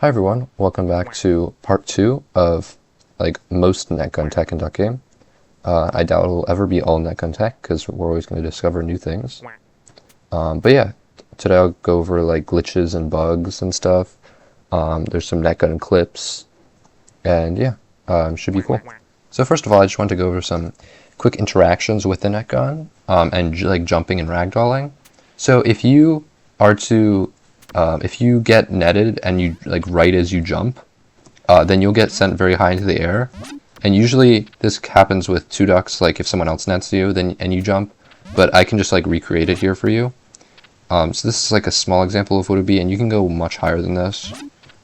Hi everyone, welcome back to part 2 of most netgun tech in Duck Game. I doubt it'll ever be all netgun tech because we're always going to discover new things. But yeah, today I'll go over glitches and bugs and stuff. There's some netgun clips, and yeah, should be cool. So first of all, I just want to go over some quick interactions with the netgun and jumping and ragdolling. So if you are to if you get netted and you right as you jump, then you'll get sent very high into the air. And usually this happens with two ducks, if someone else nets you and you jump. But I can just recreate it here for you. So this is a small example of what it would be, and you can go much higher than this.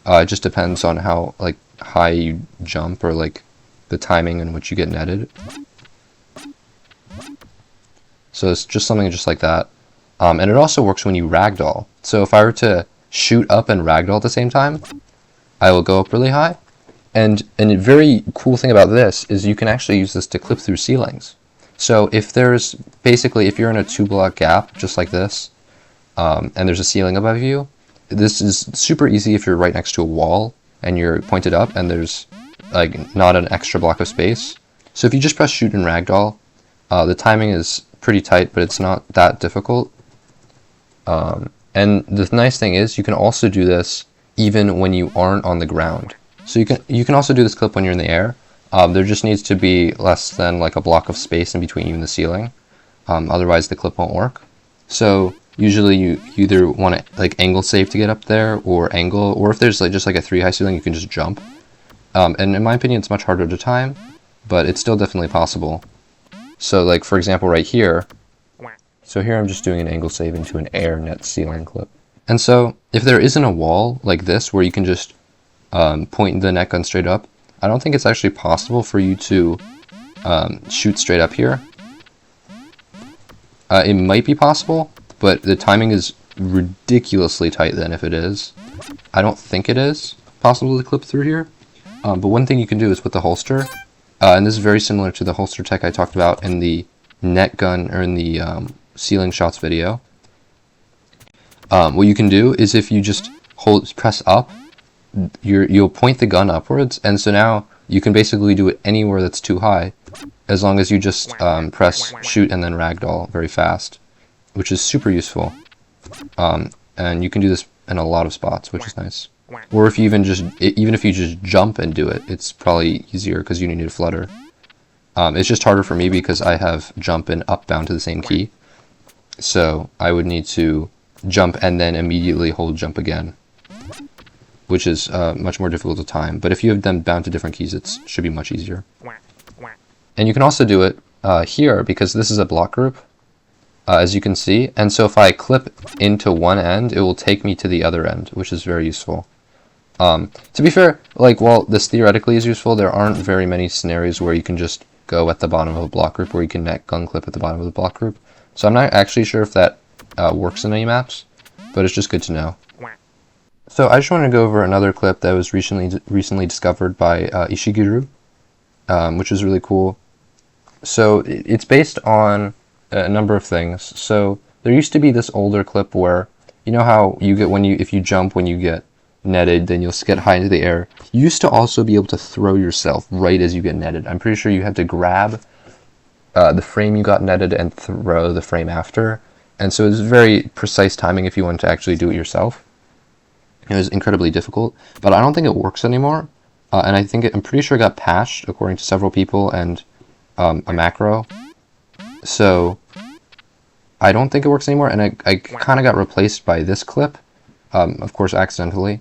It just depends on how high you jump or the timing in which you get netted. So it's just something just like that. And it also works when you ragdoll. So if I were to shoot up and ragdoll at the same time, I will go up really high. And a very cool thing about this is you can actually use this to clip through ceilings. So if you're in a 2-block gap, just like this, and there's a ceiling above you, this is super easy if you're right next to a wall and you're pointed up and there's not an extra block of space. So if you just press shoot and ragdoll, the timing is pretty tight, but it's not that difficult. And the nice thing is you can also do this even when you aren't on the ground. So you can also do this clip when you're in the air. There just needs to be less than a block of space in between you and the ceiling. Otherwise the clip won't work. So usually you either want to angle save to get up there, or if there's just a 3-high ceiling, you can just jump. And in my opinion it's much harder to time, but it's still definitely possible. So for example right here, so here I'm just doing an angle save into an air net ceiling clip. And so if there isn't a wall like this where you can just point the net gun straight up, I don't think it's actually possible for you to shoot straight up here. It might be possible, but the timing is ridiculously tight then if it is. I don't think it is possible to clip through here. But one thing you can do is with the holster, and this is very similar to the holster tech I talked about in the net gun or in the ceiling shots video. What you can do is if you just press up, you'll point the gun upwards, and so now you can basically do it anywhere that's too high, as long as you just press shoot and then ragdoll very fast, which is super useful. And you can do this in a lot of spots, which is nice. Or if you even if you just jump and do it, it's probably easier because you need to flutter. It's just harder for me because I have jump and up bound to the same key. So I would need to jump and then immediately hold jump again, which is much more difficult to time. But if you have them bound to different keys, it should be much easier. And you can also do it here because this is a block group, as you can see. And so if I clip into one end, it will take me to the other end, which is very useful. To be fair, while this theoretically is useful, there aren't very many scenarios where you can just go at the bottom of a block group, where you can net gun clip at the bottom of the block group. So I'm not actually sure if that works in any maps, but it's just good to know. So I just want to go over another clip that was recently discovered by Ishigiru, which is really cool. So it's based on a number of things. So there used to be this older clip where, you know how you get if you jump when you get netted, then you'll get high into the air. You used to also be able to throw yourself right as you get netted. I'm pretty sure you had to grab the frame you got netted and throw the frame after. And so it was very precise timing if you wanted to actually do it yourself. It was incredibly difficult, but I don't think it works anymore. And I'm pretty sure it got patched according to several people and a macro. So I don't think it works anymore, and I kind of got replaced by this clip, of course accidentally,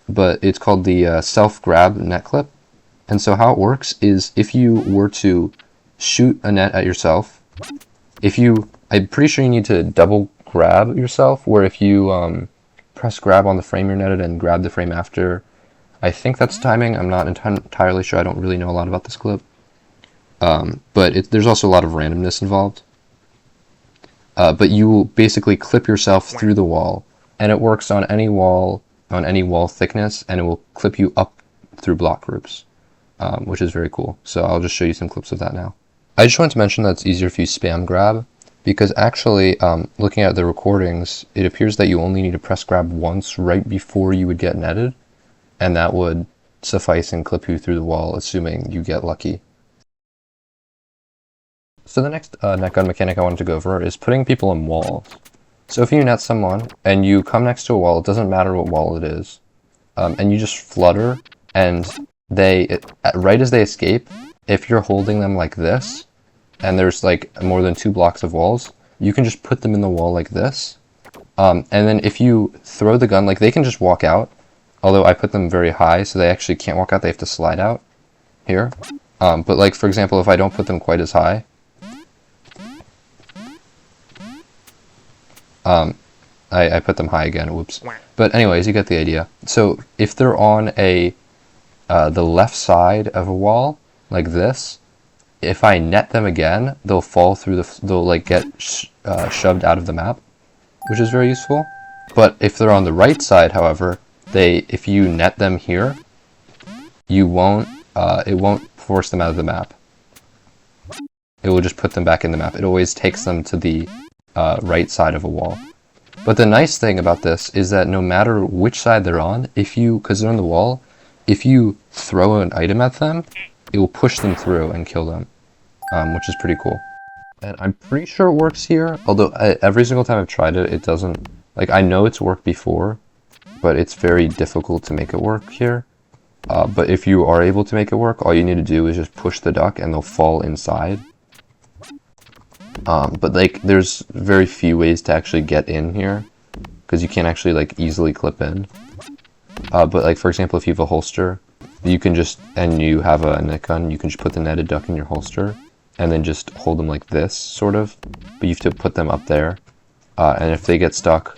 but it's called the self-grab net clip. And so how it works is if you were to shoot a net at yourself, I'm pretty sure you need to double grab yourself, where if you press grab on the frame you're netted and grab the frame after, I think that's timing. I'm not entirely sure. I don't really know a lot about this clip. But there's also a lot of randomness involved. But you will basically clip yourself through the wall, and it works on any wall thickness, and it will clip you up through block groups, which is very cool. So I'll just show you some clips of that now. I just wanted to mention that it's easier if you spam grab, because actually, looking at the recordings, it appears that you only need to press grab once right before you would get netted, and that would suffice and clip you through the wall, assuming you get lucky. So the next net gun mechanic I wanted to go over is putting people in walls. So if you net someone and you come next to a wall, it doesn't matter what wall it is, and you just flutter, and right as they escape, if you're holding them like this, and there's like more than 2 blocks of walls, you can just put them in the wall like this. And then if you throw the gun, like they can just walk out, although I put them very high, so they actually can't walk out, they have to slide out here. But like, for example, if I don't put them quite as high, I put them high again, whoops. But anyways, you get the idea. So if they're on the left side of a wall, like this, if I net them again, they'll fall through they'll like get shoved out of the map, which is very useful. But if they're on the right side, however, if you net them here, it won't force them out of the map. It will just put them back in the map. It always takes them to the right side of a wall. But the nice thing about this is that no matter which side they're on, because they're on the wall, if you throw an item at them, it will push them through and kill them, which is pretty cool. And I'm pretty sure it works here, although every single time I've tried it, it doesn't, like, I know it's worked before, but it's very difficult to make it work here. But if you are able to make it work, all you need to do is just push the duck and they'll fall inside. But like, there's very few ways to actually get in here, because you can't actually like easily clip in. But like, for example, if you have a holster, you can and you have a net gun, you can just put the netted duck in your holster, and then just hold them like this, sort of. But you have to put them up there, and if they get stuck,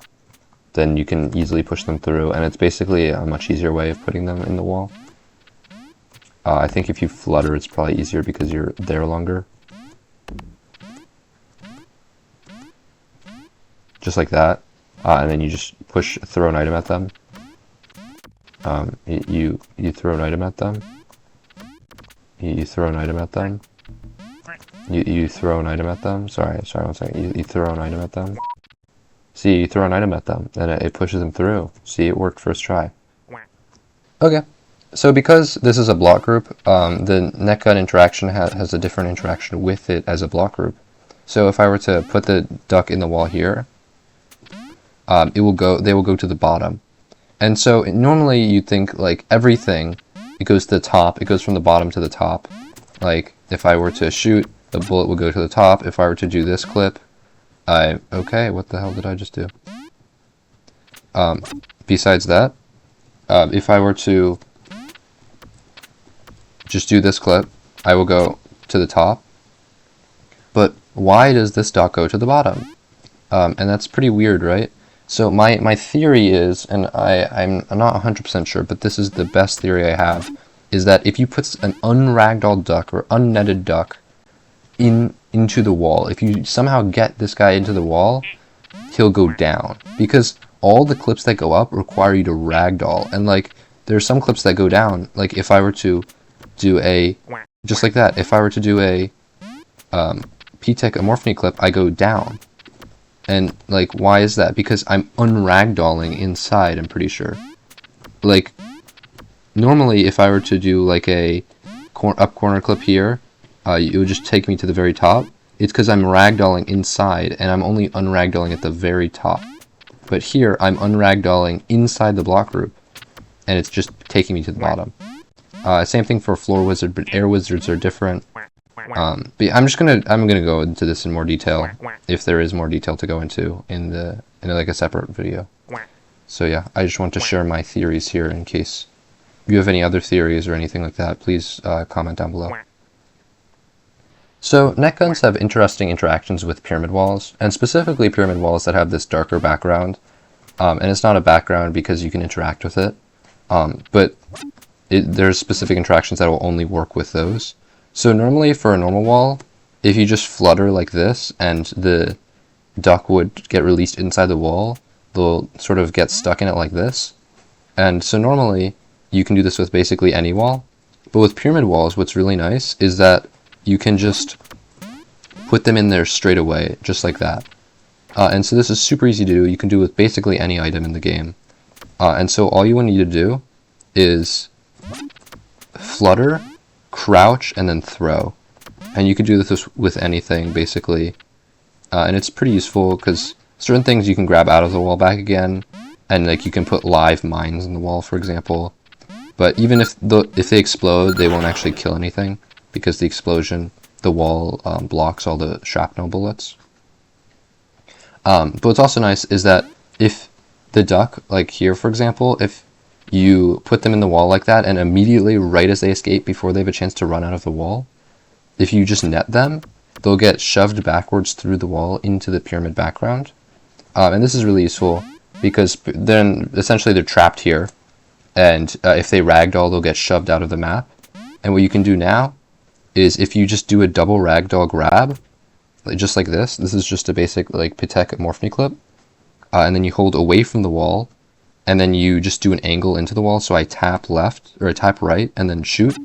then you can easily push them through, and it's basically a much easier way of putting them in the wall. I think if you flutter, it's probably easier because you're there longer. Just like that, and then you just throw an item at them. You throw an item at them. You throw an item at them. You throw an item at them. Sorry, 1 second. You throw an item at them. See, you throw an item at them, and it pushes them through. See, it worked first try. Okay, so because this is a block group, the net gun interaction has a different interaction with it as a block group. So if I were to put the duck in the wall here, they will go to the bottom. And so normally you think like everything, it goes to the top, it goes from the bottom to the top. Like if I were to shoot, the bullet would go to the top. If I were to do this clip, okay, what the hell did I just do? Besides that, if I were to just do this clip, I will go to the top. But why does this duck go to the bottom? And that's pretty weird, right? So my theory is, and I'm not 100% sure, but this is the best theory I have, is that if you put an unragdolled duck or unnetted duck into the wall, if you somehow get this guy into the wall, he'll go down. Because all the clips that go up require you to ragdoll, and like there's some clips that go down. Like if I were to do just like that, if I were to do a P-Tech Amorphony clip, I go down. And like, why is that? Because I'm unragdolling inside, I'm pretty sure. Like, normally if I were to do like a up corner clip here, it would just take me to the very top. It's because I'm ragdolling inside, and I'm only unragdolling at the very top. But here, I'm unragdolling inside the block group, and it's just taking me to the bottom. Same thing for Floor Wizard, but Air Wizards are different. But I'm gonna go into this in more detail, if there is more detail to go into in like a separate video. So yeah, I just want to share my theories here in case you have any other theories or anything like that. Please comment down below. So net guns have interesting interactions with pyramid walls, and specifically pyramid walls that have this darker background. And it's not a background because you can interact with it, but there's specific interactions that will only work with those. So normally for a normal wall, if you just flutter like this and the duck would get released inside the wall, they'll sort of get stuck in it like this. And so normally you can do this with basically any wall. But with pyramid walls, what's really nice is that you can just put them in there straight away, just like that. And so this is super easy to do. You can do it with basically any item in the game. And so all you will need to do is flutter, crouch, and then throw. And you can do this with anything, basically. And it's pretty useful because certain things you can grab out of the wall back again, and like you can put live mines in the wall, for example. But even if they explode, they won't actually kill anything because the explosion, the wall blocks all the shrapnel bullets. But what's also nice is that if the duck, like here for example, if you put them in the wall like that and immediately right as they escape before they have a chance to run out of the wall, if you just net them, they'll get shoved backwards through the wall into the pyramid background. And this is really useful because then essentially they're trapped here, and if they ragdoll, they'll get shoved out of the map. And what you can do now is if you just do a double ragdoll grab, just like this is just a basic like Pitek Morphine clip, and then you hold away from the wall, and then you just do an angle into the wall. So I tap left, or I tap right, and then shoot.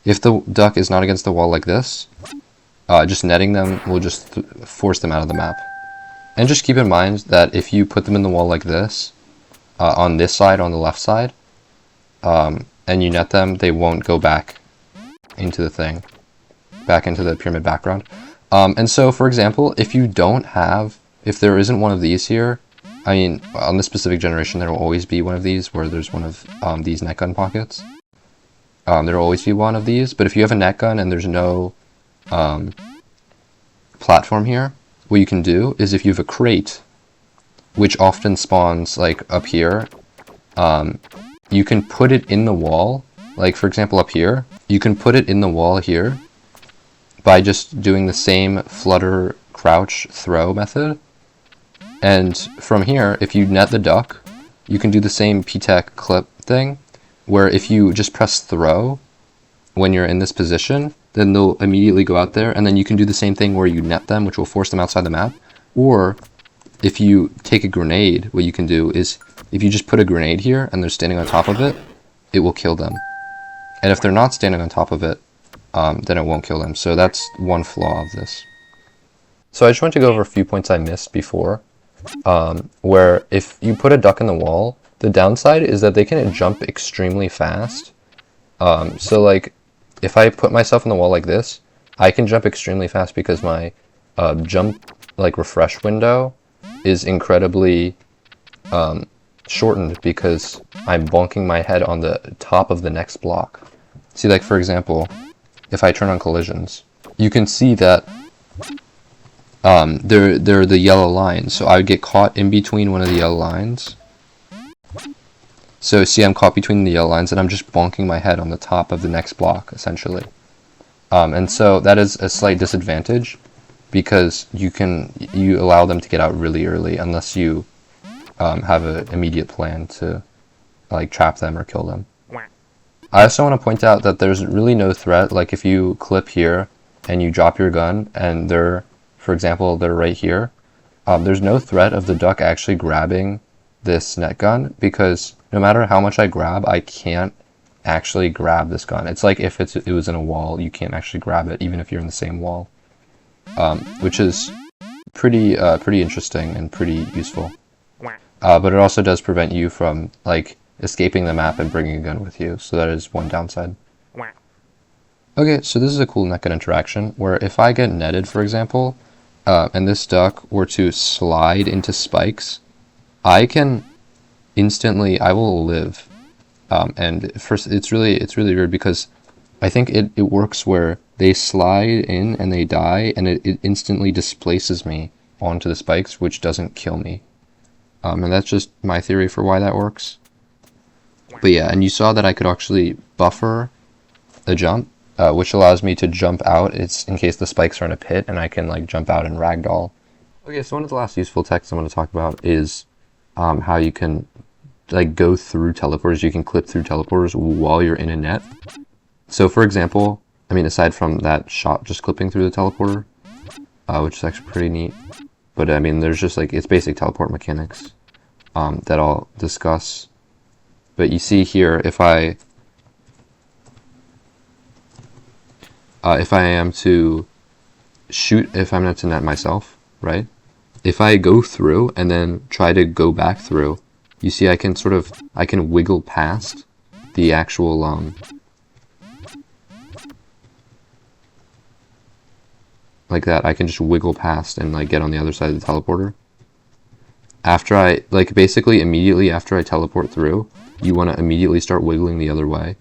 If the duck is not against the wall like this, just netting them will just force them out of the map. And just keep in mind that if you put them in the wall like this, on this side, on the left side, and you net them, they won't go back into the thing, back into the pyramid background. And so, for example, if there isn't one of these here, I mean, on this specific generation, there will always be one of these where there's one of these net gun pockets. There will always be one of these, but if you have a net gun and there's no platform here, what you can do is if you have a crate, which often spawns like up here, you can put it in the wall. Like for example up here, you can put it in the wall here by just doing the same flutter, crouch, throw method. And from here, if you net the duck, you can do the same Pitek clip thing, where if you just press throw when you're in this position, then they'll immediately go out there, and then you can do the same thing where you net them, which will force them outside the map. Or if you take a grenade, what you can do is if you just put a grenade here and they're standing on top of it, it will kill them. And if they're not standing on top of it, then it won't kill them. So that's one flaw of this. So I just want to go over a few points I missed before, where if you put a duck in the wall, the downside is that they can jump extremely fast. So like, if I put myself in the wall like this, I can jump extremely fast because my jump like refresh window is incredibly shortened because I'm bonking my head on the top of the next block. See, like for example, if I turn on collisions, you can see that they're the yellow lines. So I would get caught in between one of the yellow lines. So see, I'm caught between the yellow lines and I'm just bonking my head on the top of the next block, essentially. And so that is a slight disadvantage because you allow them to get out really early unless you have an immediate plan to like trap them or kill them. I also want to point out that there's really no threat. Like if you clip here and you drop your gun and for example, they're right here, there's no threat of the duck actually grabbing this net gun because no matter how much I grab, I can't actually grab this gun. It's like if it was in a wall, you can't actually grab it even if you're in the same wall, which is pretty interesting and pretty useful. But it also does prevent you from like escaping the map and bringing a gun with you, so that is one downside. Okay, so this is a cool net gun interaction where if I get netted, for example, and this duck were to slide into spikes, I will live. And first, it's really weird because I think it works where they slide in and they die, and it instantly displaces me onto the spikes, which doesn't kill me. And that's just my theory for why that works. But yeah, and you saw that I could actually buffer the jump, which allows me to jump out. It's in case the spikes are in a pit, and I can like jump out and ragdoll. Okay, so one of the last useful techs I'm going to talk about is how you can like go through teleporters. You can clip through teleporters while you're in a net. So for example, I mean, aside from that shot just clipping through the teleporter, which is actually pretty neat, but I mean, there's just like, it's basic teleport mechanics that I'll discuss. But you see here, if I am to shoot, if I'm not to net myself, right? If I go through and then try to go back through, you see I can wiggle past the actual, like that, I can just wiggle past and like get on the other side of the teleporter. After I, like basically immediately after I teleport through, you want to immediately start wiggling the other way.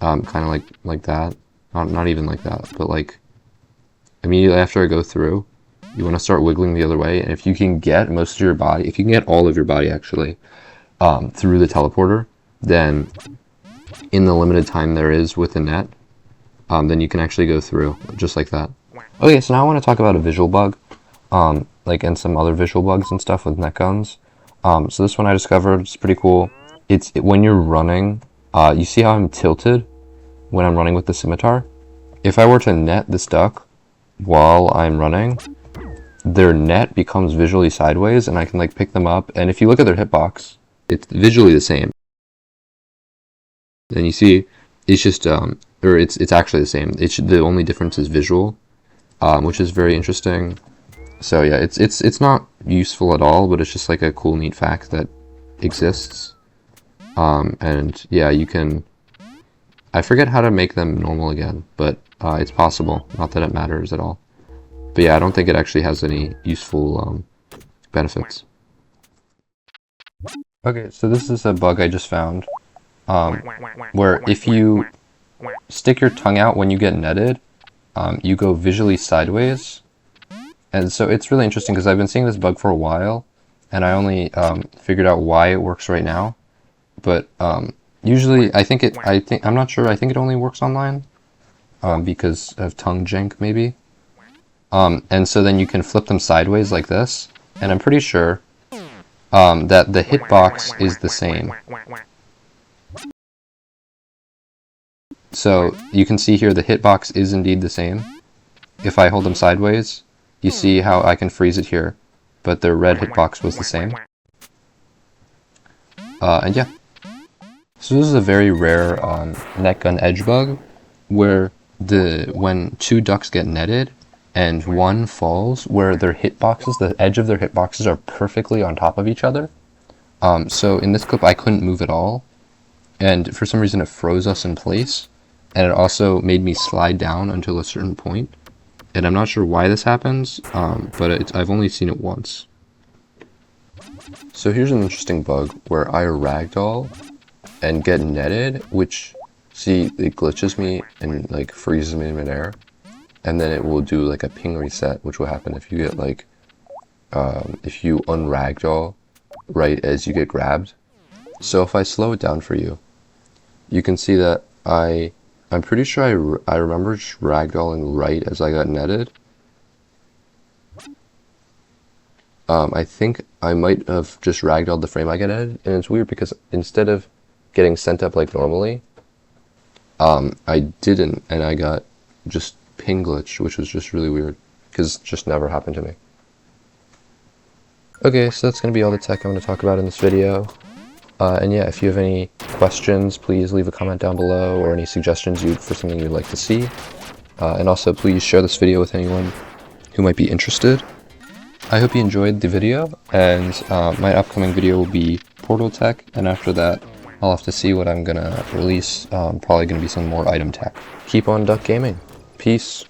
Kind of like that. Not even like that, but like immediately after I go through, you want to start wiggling the other way, and if you can get most of your body, if you can get all of your body actually, through the teleporter, then in the limited time there is with the net, then you can actually go through, just like that. Okay, so now I want to talk about a visual bug, like and some other visual bugs and stuff with net guns. So this one I discovered, it's pretty cool. When you're running, you see how I'm tilted when I'm running with the scimitar? If I were to net this duck while I'm running, their net becomes visually sideways, and I can like pick them up, and if you look at their hitbox, it's visually the same. And you see, it's just, or it's actually the same. The only difference is visual, which is very interesting. So yeah, it's not useful at all, but it's just like a cool, neat fact that exists. And yeah, you can, I forget how to make them normal again, but it's possible. Not that it matters at all. But yeah, I don't think it actually has any useful benefits. Okay, so this is a bug I just found, where if you stick your tongue out when you get netted, you go visually sideways. And so it's really interesting because I've been seeing this bug for a while, and I only figured out why it works right now. But usually, I'm not sure. I think it only works online because of tongue jank, maybe. And so then you can flip them sideways like this, and I'm pretty sure that the hitbox is the same. So you can see here the hitbox is indeed the same. If I hold them sideways, you see how I can freeze it here, but the red hitbox was the same. And yeah. So this is a very rare net gun edge bug, where when two ducks get netted and one falls, where their hitboxes, the edge of their hitboxes are perfectly on top of each other. So in this clip I couldn't move at all, and for some reason it froze us in place, and it also made me slide down until a certain point. And I'm not sure why this happens, but I've only seen it once. So here's an interesting bug where I ragdoll and get netted, which, see, it glitches me and like freezes me in midair, and then it will do like a ping reset, which will happen if you get like, if you unragdoll right as you get grabbed. So if I slow it down for you, you can see that I'm pretty sure I remember just ragdolling right as I got netted. I think I might have just ragdolled the frame I got netted, and it's weird because instead of getting sent up like normally, I didn't, and I got just ping glitch, which was just really weird because it just never happened to me. Okay, so that's going to be all the tech I'm going to talk about in this video. And yeah, if you have any questions, please leave a comment down below, or any suggestions for something you'd like to see. And also, please share this video with anyone who might be interested. I hope you enjoyed the video, and my upcoming video will be Portal Tech, and after that, I'll have to see what I'm gonna release. Probably gonna be some more item tech. Keep on duck gaming. Peace.